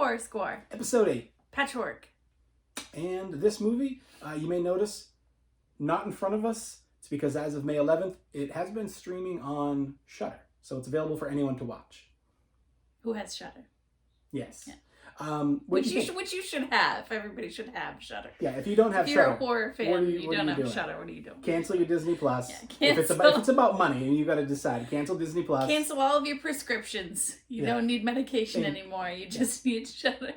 Horror Score. Episode 8. Patchwork. And this movie, you may notice, not in front of us. It's because as of May 11th, it has been streaming on Shudder. So it's available for anyone to watch. Who has Shudder? Yes. Yeah. Which you should have. Everybody should have Shudder. Yeah, if you don't have if you're Shudder, a horror fan, you don't have Shudder. What are you doing? Cancel your Disney Plus. Yeah, if it's about money, and you got to decide, cancel Disney Plus. Cancel all of your prescriptions. You don't need medication anymore. You just need Shudder.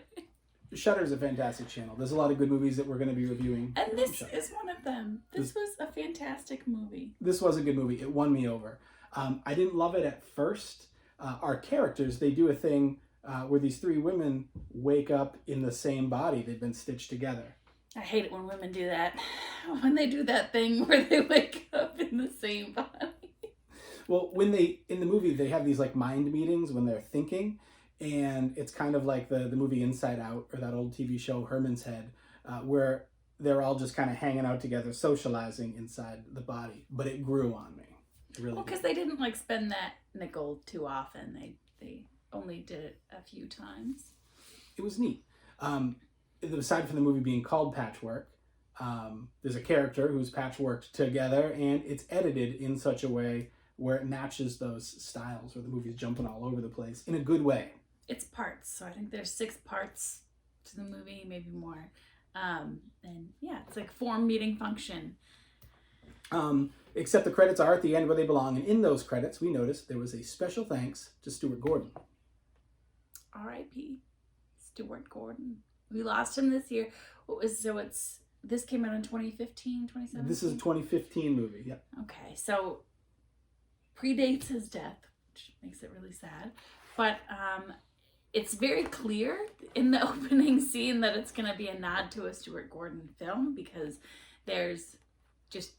Shudder is a fantastic channel. There's a lot of good movies that we're going to be reviewing. And this is one of them. This was a fantastic movie. This was a good movie. It won me over. I didn't love it at first. Our characters, they do a thing where these three women wake up in the same body. They've been stitched together. I hate it when women do that. When they do that thing where they wake up in the same body. Well, in the movie, they have these like mind meetings when they're thinking. And it's kind of like the movie Inside Out, or that old TV show Herman's Head, where they're all just kind of hanging out together, socializing inside the body. But it grew on me. It really because they didn't like spend that nickel too often. They only did it a few times. It was neat. Aside from the movie being called Patchwork, there's a character who's patchworked together, and it's edited in such a way where it matches those styles where the movie's jumping all over the place in a good way. It's parts, so I think there's 6 parts to the movie, maybe more. And yeah, it's like form meeting function. Except the credits are at the end where they belong, and in those credits we noticed there was a special thanks to Stuart Gordon. R.I.P. Stuart Gordon. We lost him this year. This came out in 2015, 2017? This is a 2015 movie, yeah. Okay, so predates his death, which makes it really sad. But it's very clear in the opening scene that it's going to be a nod to a Stuart Gordon film, because there's just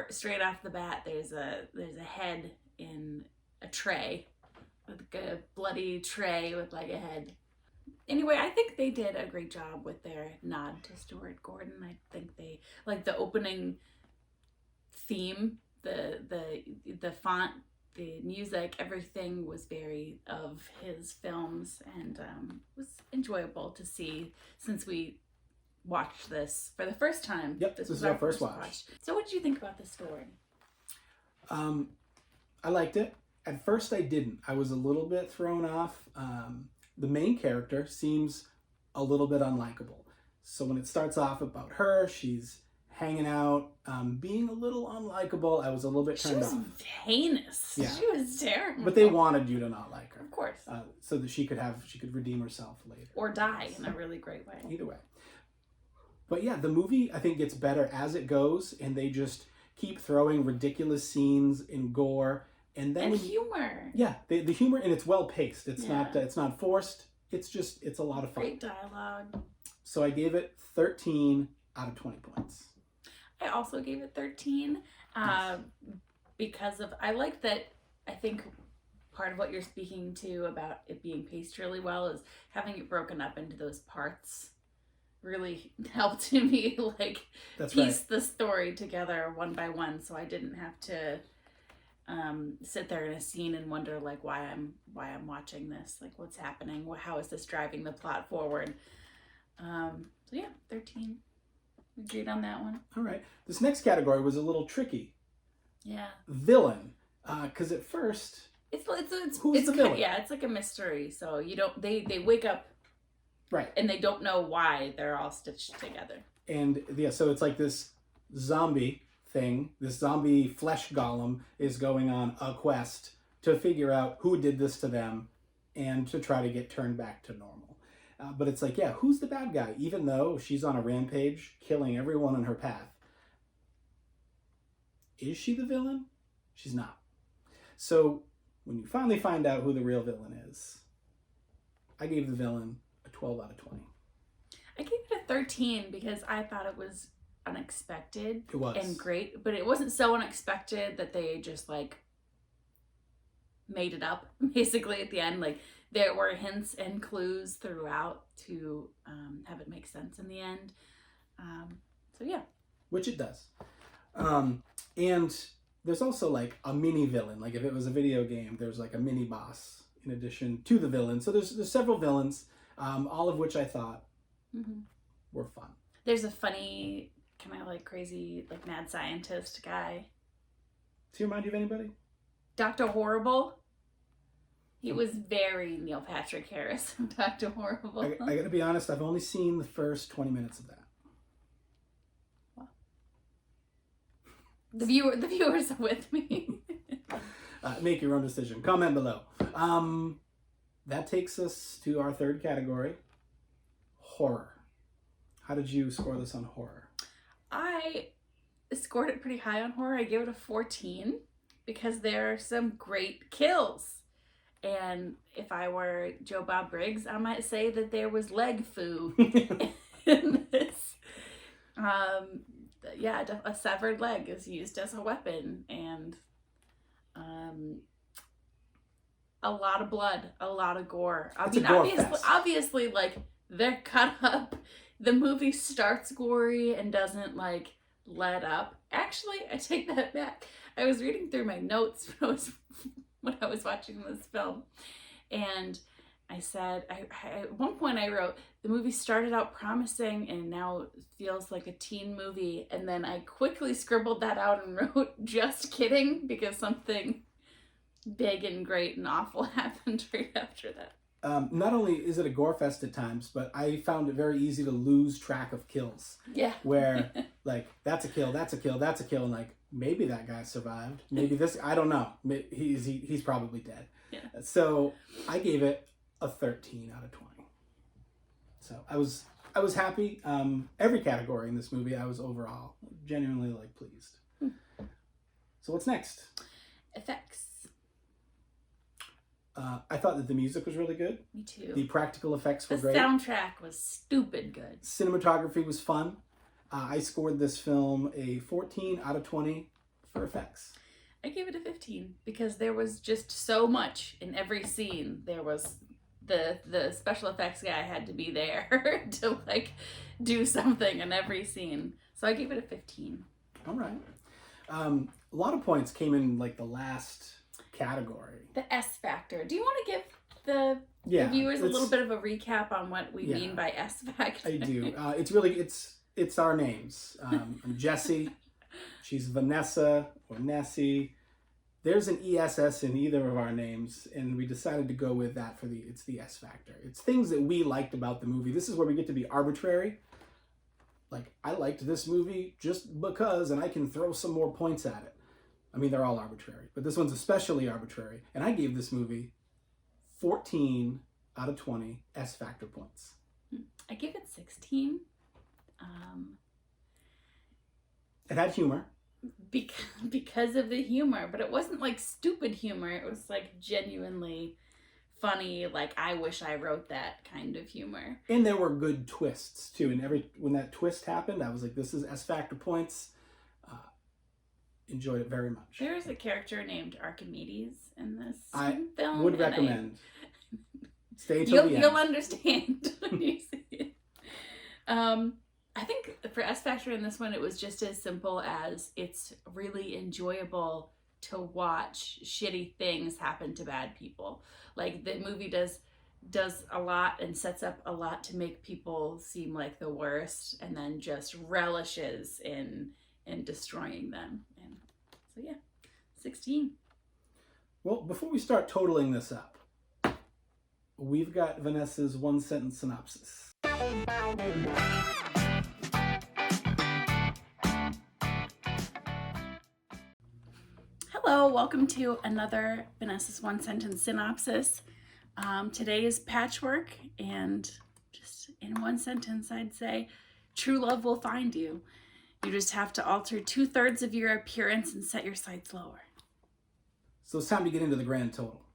straight off the bat, there's a head in a tray, like a bloody tray with like a head. Anyway, I think they did a great job with their nod to Stuart Gordon. I think they, like the opening theme, the font, the music, everything was very of his films, and was enjoyable to see since we watched this for the first time. Yep, this was our first watch. So what did you think about the story? I liked it. At first I didn't. I was a little bit thrown off. The main character seems a little bit unlikable. So when it starts off about her, she's hanging out, being a little unlikable. I was a little bit turned off. She was heinous. Yeah. She was terrible. But they wanted you to not like her. Of course. So that she could redeem herself later. Or die in a really great way. Either way. But yeah, the movie, I think, gets better as it goes, and they just keep throwing ridiculous scenes and gore. And humor. Yeah, the humor, and it's well paced. It's not forced. It's a lot of fun. Great dialogue. So I gave it 13 out of 20 points. I also gave it 13 because I like that. I think part of what you're speaking to about it being paced really well is having it broken up into those parts really helped me piece the story together one by one, so I didn't have to sit there in a scene and wonder like why I'm watching this, like what's happening, how is this driving the plot forward. So yeah, 13. Agreed on that one. All right. This next category was a little tricky. Yeah. Villain, because at first who's the villain? Yeah, it's like a mystery. So you don't they wake up, right, and they don't know why they're all stitched together. And yeah, so it's like this zombie thing. This zombie flesh golem is going on a quest to figure out who did this to them and to try to get turned back to normal. But it's like, yeah, who's the bad guy? Even though she's on a rampage, killing everyone in her path. Is she the villain? She's not. So when you finally find out who the real villain is, I gave the villain a 12 out of 20. I gave it a 13 because I thought it was unexpected. It was. And great, but it wasn't so unexpected that they just like made it up basically at the end. Like there were hints and clues throughout to have it make sense in the end. So yeah. Which it does. And there's also like a mini villain. Like if it was a video game, there's like a mini boss in addition to the villain. So there's several villains. all of which I thought were fun. There's a funny, kind of like crazy, like mad scientist guy. Does he remind you of anybody? Dr. Horrible. He was very Neil Patrick Harris, Dr. Horrible. I gotta be honest, I've only seen the first 20 minutes of that. Well, the viewers are with me. Make your own decision. Comment below. That takes us to our third category, horror. How did you score this on horror? I scored it pretty high on horror. I gave it a 14 because there are some great kills. And if I were Joe Bob Briggs, I might say that there was leg foo in this. Yeah, a severed leg is used as a weapon, and a lot of blood, a lot of gore. I mean, obviously, like, they're cut up. The movie starts gory and doesn't, like, let up. Actually, I take that back. I was reading through my notes when I was watching this film, and I said, at one point I wrote, the movie started out promising and now feels like a teen movie, and then I quickly scribbled that out and wrote, just kidding, because something big and great and awful happened right after that. Not only is it a gore fest at times, but I found it very easy to lose track of kills. Yeah. Where, like, that's a kill, that's a kill, that's a kill, and like, maybe that guy survived. Maybe this, I don't know. He's probably dead. Yeah. So I gave it a 13 out of 20. So I was happy. Every category in this movie, I was overall genuinely, like, pleased. So what's next? Effects. I thought that the music was really good. Me too. The practical effects were great. The soundtrack was stupid good. Cinematography was fun. I scored this film a 14 out of 20 for effects. I gave it a 15 because there was just so much in every scene. There was the special effects guy had to be there to, like, do something in every scene. So I gave it a 15. All right. A lot of points came in, like, the last category. The S factor. Do you want to give the viewers a little bit of a recap on what we mean by S factor? I do. It's our names. I'm Jesse. She's Vanessa or Nessie. There's an ESS in either of our names, and we decided to go with that it's the S factor. It's things that we liked about the movie. This is where we get to be arbitrary. Like, I liked this movie just because, and I can throw some more points at it. I mean, they're all arbitrary, but this one's especially arbitrary. And I gave this movie 14 out of 20 S factor points. I gave it 16. It had humor. Because of the humor, but it wasn't like stupid humor. It was like genuinely funny, like, I wish I wrote that kind of humor. And there were good twists too. And when that twist happened, I was like, this is S factor points. Enjoyed it very much. There's a character named Archimedes in this film. I would recommend. Stay till the end. You'll understand when you see it. I think for S Factor in this one, it was just as simple as it's really enjoyable to watch shitty things happen to bad people. Like, the movie does a lot and sets up a lot to make people seem like the worst, and then just relishes in destroying them. And so yeah, 16. Well, before we start totaling this up, we've got Vanessa's one-sentence synopsis. Hello, welcome to another Vanessa's one-sentence synopsis. Today is Patchwork, and just in one sentence, I'd say, true love will find you. You just have to alter 2/3 of your appearance and set your sights lower. So it's time to get into the grand total.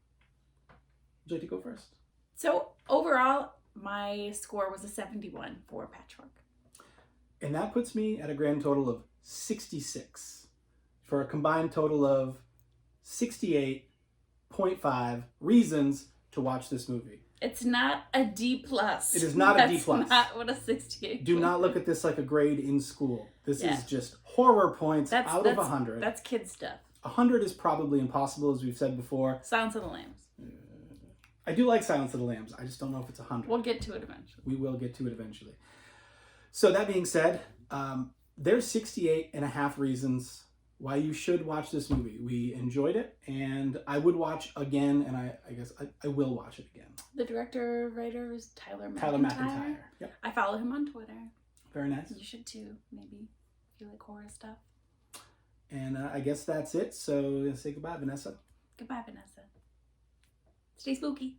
Would you like to go first? So overall, my score was a 71 for Patchwork. And that puts me at a grand total of 66 for a combined total of 68.5 reasons to watch this movie. It's not a D+. It is not a D+. That's not what a 68. Do not look at this like a grade in school. This is just horror points out of 100. That's kid stuff. 100 is probably impossible, as we've said before. Silence of the Lambs. I do like Silence of the Lambs. I just don't know if it's 100. We'll get to it eventually. We will get to it eventually. So that being said, there's 68 and a half reasons why you should watch this movie. We enjoyed it, and I would watch again, and I guess I will watch it again. The director, writer is Tyler McIntyre. Tyler McIntyre. Yep. I follow him on Twitter. Very nice. You should too, maybe, if you like horror stuff. And I guess that's it. So say goodbye, Vanessa. Goodbye, Vanessa. Stay spooky.